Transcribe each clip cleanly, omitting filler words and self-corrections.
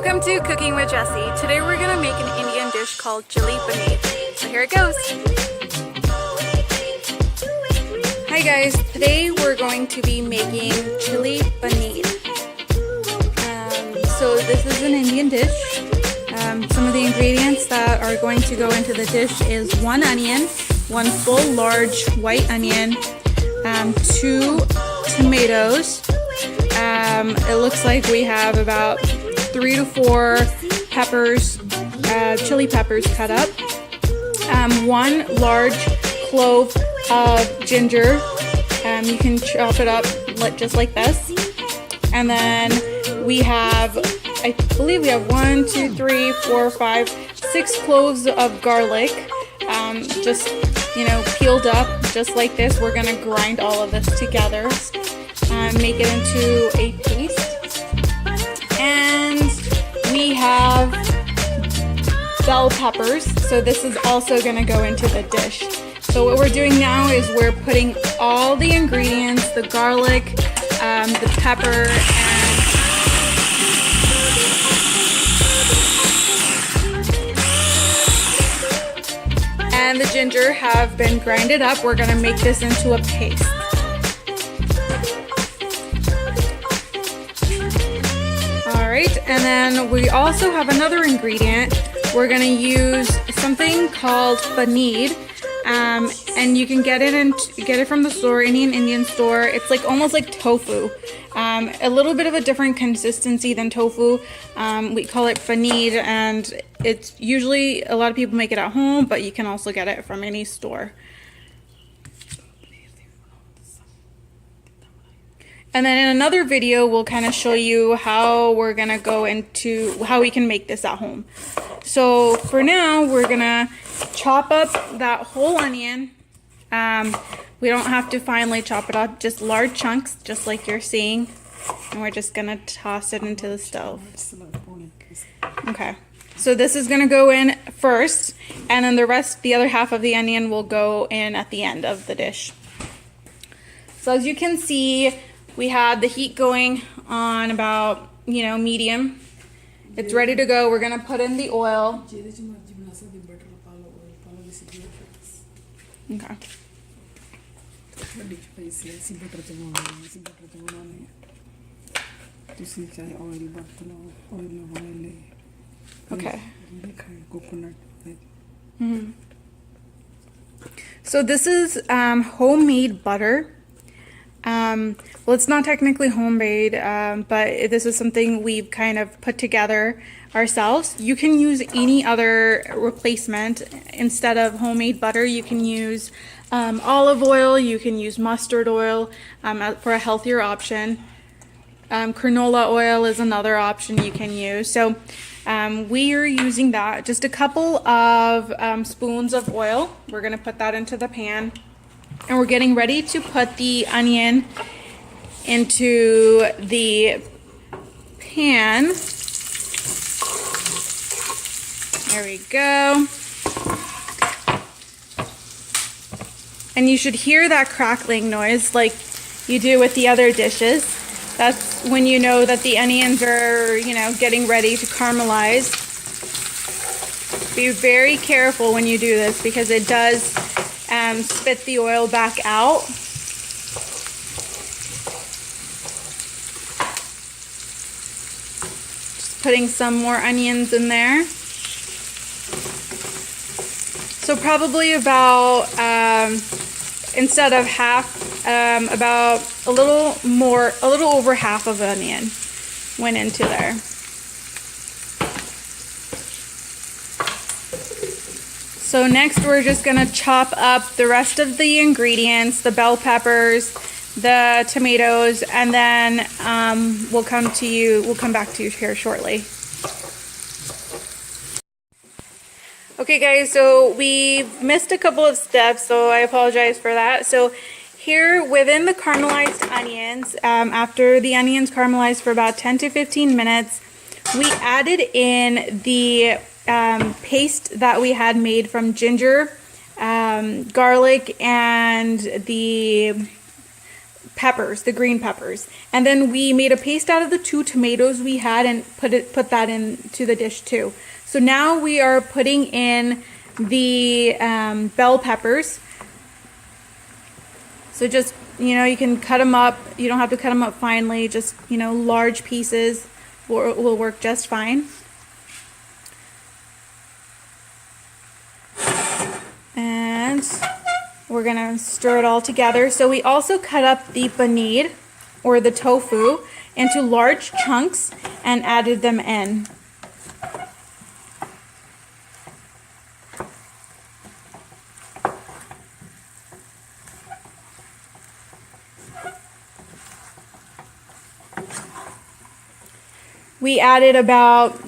Welcome to Cooking with Jessie. Today we're gonna make an Indian dish called chili paneer. So here it goes. Hi guys, today we're going to be making chili paneer. So this is an Indian dish. Some of the ingredients that are going to go into the dish is 1 onion, 1 full large white onion, 2 tomatoes. It looks like we have about 3 to 4 peppers, chili peppers cut up, 1 large clove of ginger. You can chop it up just like this. And then we have, I believe we have 1, 2, 3, 4, 5, 6 cloves of garlic, just, peeled up just like this. We're gonna grind all of this together, make it into a paste. And we have bell peppers, so this is also gonna go into the dish. So what we're doing now is we're putting all the ingredients, the garlic, the pepper, and the ginger have been grinded up. We're gonna make this into a paste. Alright, and then we also have another ingredient. We're gonna use something called paneer. And you can get it from the store, any Indian store. It's almost like tofu. A little bit of a different consistency than tofu. We call it paneer, and it's usually, a lot of people make it at home, but you can also get it from any store. And then in another video, we'll kind of show you how we're gonna go into how we can make this at home. So for now, we're gonna chop up that whole onion. We don't have to finely chop it up, just large chunks, just like you're seeing. And we're just gonna toss it into the stove. Okay, so this is gonna go in first, and then the other half of the onion will go in at the end of the dish. So as you can see, we had the heat going on about, medium. It's ready to go. We're gonna put in the oil. Okay. Okay. Mm-hmm. So this is homemade butter. Well, it's not technically homemade, but this is something we've kind of put together ourselves. You can use any other replacement. Instead of homemade butter, you can use olive oil, you can use mustard oil for a healthier option. Canola oil is another option you can use. So we are using that, just a couple of spoons of oil. We're going to put that into the pan. And we're getting ready to put the onion into the pan. There we go. And you should hear that crackling noise like you do with the other dishes. That's when you know that the onions are, getting ready to caramelize. Be very careful when you do this because it does spit the oil back out. Just putting some more onions in there. So probably about, instead of half, about a little over half of an onion went into there. So next we're just gonna chop up the rest of the ingredients, the bell peppers, the tomatoes, and then we'll come back to you here shortly. Okay guys, so we missed a couple of steps, so I apologize for that. So here within the caramelized onions, after the onions caramelized for about 10 to 15 minutes, we added in the paste that we had made from ginger, garlic, and the peppers, the green peppers. And then we made a paste out of the 2 tomatoes we had and put that into the dish too. So now we are putting in the bell peppers. So just, you can cut them up. You don't have to cut them up finely. Just, large pieces will work just fine. And we're going to stir it all together. So we also cut up the paneer, or the tofu, into large chunks and added them in. We added about,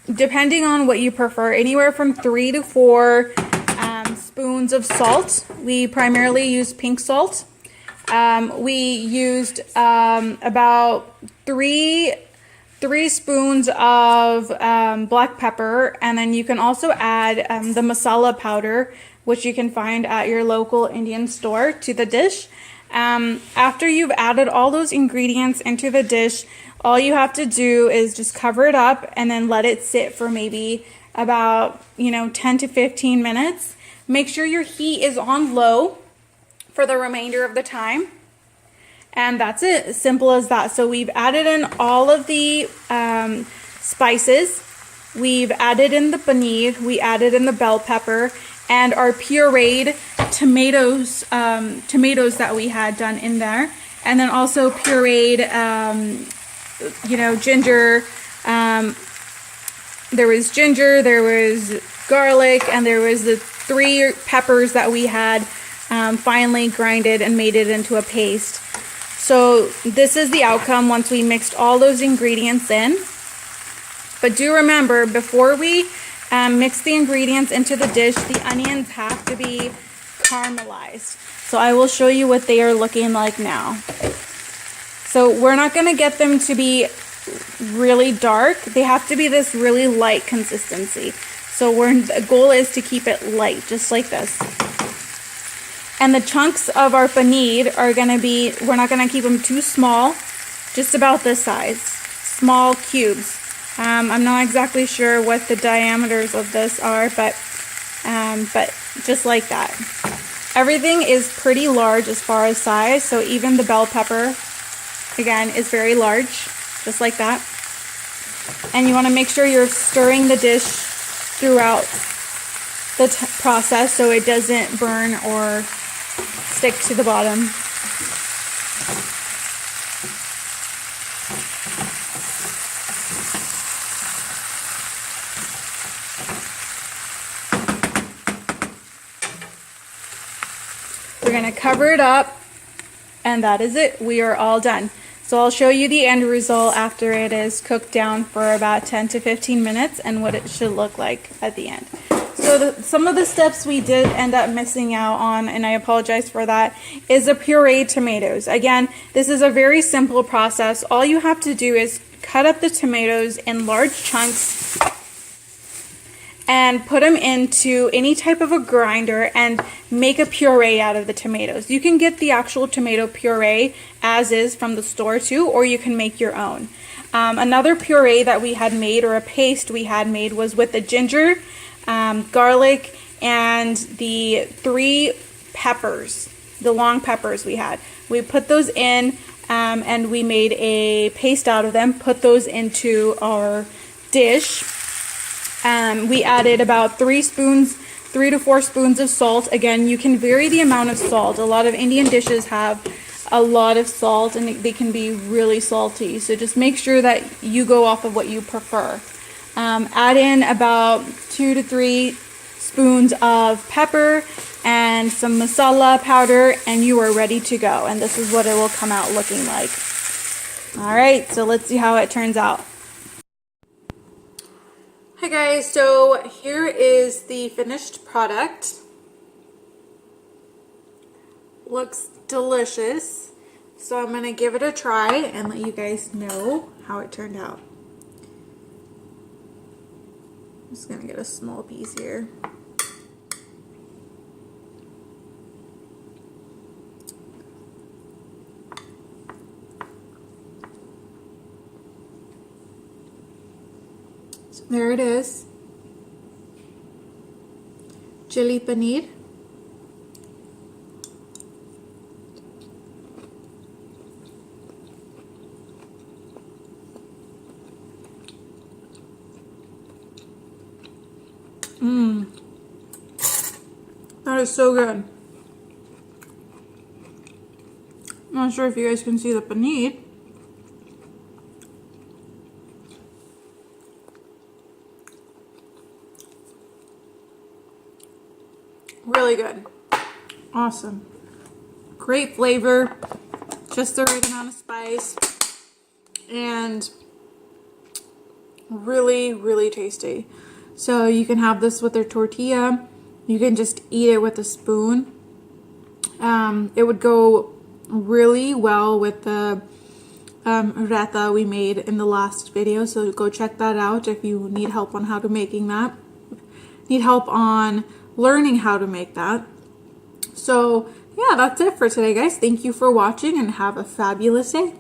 depending on what you prefer, anywhere from 3 to 4 spoons of salt. We primarily use pink salt. We used about 3 spoons of black pepper, and then you can also add the masala powder, which you can find at your local Indian store, to the dish. After you've added all those ingredients into the dish, all you have to do is just cover it up and then let it sit for maybe about 10 to 15 minutes. Make sure your heat is on low for the remainder of the time. And that's it, simple as that. So we've added in all of the spices. We've added in the paneer, we added in the bell pepper, and our pureed tomatoes that we had done in there. And then also pureed, ginger. There was ginger, there was garlic, and there was the 3 peppers that we had finely grinded and made it into a paste. So this is the outcome once we mixed all those ingredients in. But do remember, before we mix the ingredients into the dish, the onions have to be caramelized. So I will show you what they are looking like now. So we're not going to get them to be really dark. They have to be this really light consistency. So the goal is to keep it light, just like this. And the chunks of our paneer are going to be, we're not going to keep them too small, just about this size, small cubes. I'm not exactly sure what the diameters of this are, but just like that. Everything is pretty large as far as size, so even the bell pepper, again, is very large, just like that. And you want to make sure you're stirring the dish throughout the process so it doesn't burn or stick to the bottom. We're going to cover it up, and that is it. We are all done. So I'll show you the end result after it is cooked down for about 10 to 15 minutes and what it should look like at the end. So some of the steps we did end up missing out on, and I apologize for that, is the pureed tomatoes. Again, this is a very simple process. All you have to do is cut up the tomatoes in large chunks and put them into any type of a grinder and make a puree out of the tomatoes. You can get the actual tomato puree as is from the store too, or you can make your own. Another puree that we had made, or a paste we had made, was with the ginger, garlic, and the 3 peppers, the long peppers we had. We put those in and we made a paste out of them, put those into our dish. We added about 3 to 4 spoons of salt. Again, you can vary the amount of salt. A lot of Indian dishes have a lot of salt and they can be really salty. So just make sure that you go off of what you prefer. Add in about 2 to 3 spoons of pepper and some masala powder, and you are ready to go. And this is what it will come out looking like. All right, so let's see how it turns out. Hi guys, so here is the finished product. Looks delicious. So I'm going to give it a try and let you guys know how it turned out. I'm just going to get a small piece here. So there it is. Chili paneer. That is so good. I'm not sure if you guys can see the paneer. Really good. Awesome. Great flavor. Just the right amount of spice. And really, really tasty. So you can have this with your tortilla. You can just eat it with a spoon. It would go really well with the raita we made in the last video. So go check that out if you need help on how to making that. Need help on learning how to make that. So yeah, that's it for today, guys. Thank you for watching and have a fabulous day.